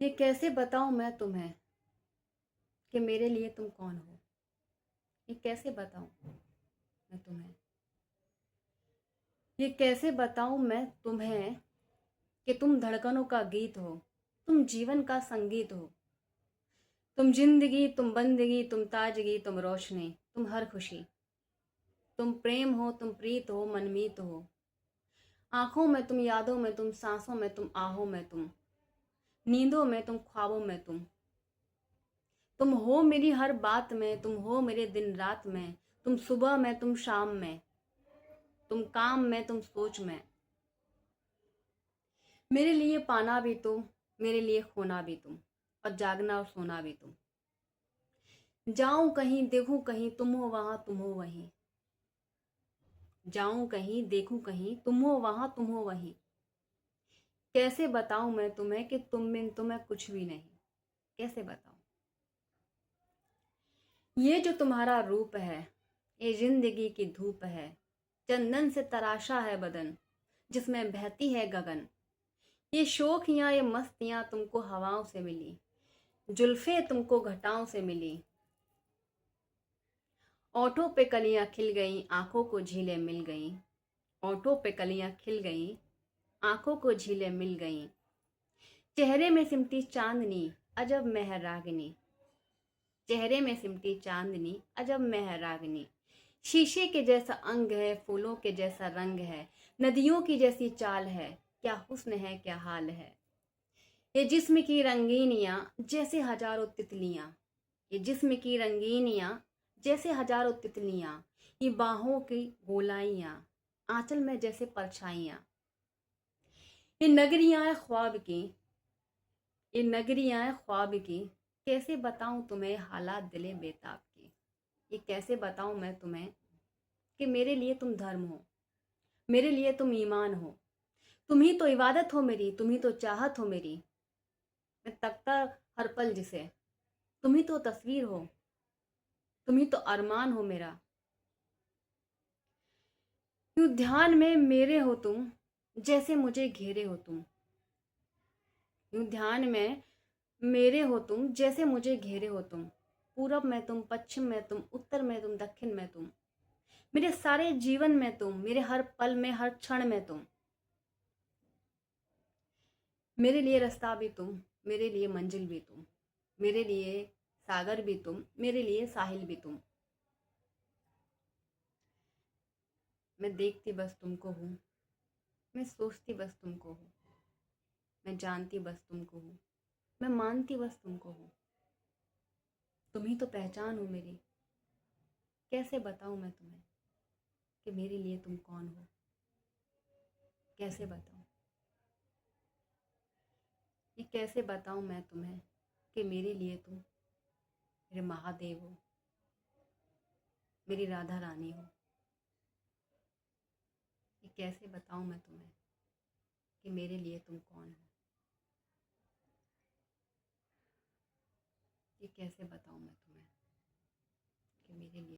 ये कैसे बताऊँ मैं तुम्हें कि मेरे लिए तुम कौन हो। ये कैसे बताऊँ मैं तुम्हें, ये कैसे बताऊँ मैं तुम्हें कि तुम धड़कनों का गीत हो, तुम जीवन का संगीत हो। तुम जिंदगी, तुम बंदगी, तुम ताजगी, तुम रोशनी, तुम हर खुशी। तुम प्रेम हो, तुम प्रीत हो, मनमीत हो। आंखों में तुम, यादों में तुम, सांसों में तुम, आहों में तुम, नींदों में तुम, ख्वाबों में तुम। तुम हो मेरी हर बात में, तुम हो मेरे दिन रात में। तुम सुबह में, तुम शाम में, तुम काम में, तुम सोच में। मेरे लिए पाना भी तुम, मेरे लिए खोना भी तुम, और जागना और सोना भी तुम। जाऊं कहीं, देखूं कहीं, तुम हो वहां, तुम हो वहीं। जाऊं कहीं, देखूं कहीं, तुम हो वहां, तुम हो वहीं। कैसे बताऊं मैं तुम्हें कि तुम बिन तुम्हें कुछ भी नहीं। कैसे बताऊं। ये जो तुम्हारा रूप है, ये जिंदगी की धूप है। चंदन से तराशा है बदन, जिसमें बहती है गगन। ये शोखियां, ये मस्तियां तुमको हवाओं से मिली, जुल्फे तुमको घटाओं से मिली। ओठों पे कलियां खिल गईं, आंखों को झीलें मिल गईं। ओठों पे कलियां खिल गईं, आंखों को झीलें मिल गईं। चेहरे में सिमटी चांदनी, अजब मेहरागनी। चेहरे में सिमटी चांदनी, अजब मेहरागनी। शीशे के जैसा अंग है, फूलों के जैसा रंग है, नदियों की जैसी चाल है। क्या हुस्न है, क्या हाल है। ये जिस्म की रंगीनियां जैसे हजारों तितलियां। ये जिस्म की रंगीनियां जैसे हजारों तितलियां। ये बाहों की गोलाइयां, आंचल में जैसे परछाइयां। ये नगरियां ख्वाब की, ये नगरियां ख्वाब की। कैसे बताऊं तुम्हें हालात दिले बेताब की। ये कैसे बताऊं मैं तुम्हें कि मेरे लिए तुम धर्म हो, मेरे लिए तुम ईमान हो। तुम ही तो इबादत हो मेरी, तुम ही तो चाहत हो मेरी। मैं तकता हर पल जिसे, तुम ही तो तस्वीर हो, तुम ही तो अरमान हो मेरा। यूं ध्यान में मेरे हो तुम, जैसे मुझे घेरे हो तुम। यूं ध्यान में मेरे हो तुम, जैसे मुझे घेरे हो तुम। पूरब में तुम, पश्चिम में तुम, उत्तर में तुम, दक्षिण में तुम। मेरे सारे जीवन में तुम, मेरे हर पल में, हर क्षण में तुम। मेरे लिए रास्ता भी तुम, मेरे लिए मंजिल भी तुम। मेरे लिए सागर भी तुम, मेरे लिए साहिल भी तुम। मैं देखती बस तुमको हूँ, मैं सोचती बस तुमको हूँ। मैं जानती बस तुमको हूँ, मैं मानती बस तुमको हूँ। तुम ही तो पहचान हो मेरी। कैसे बताऊँ मैं तुम्हें कि मेरे लिए तुम कौन हो। कैसे बताऊँ, ये कैसे बताऊँ मैं तुम्हें कि मेरे लिए तुम मेरे महादेव हो, मेरी राधा रानी हो। ये कैसे बताऊँ मैं तुम्हें कि मेरे लिए तुम कौन हो। ये कैसे बताऊँ मैं तुम्हें कि मेरे लिए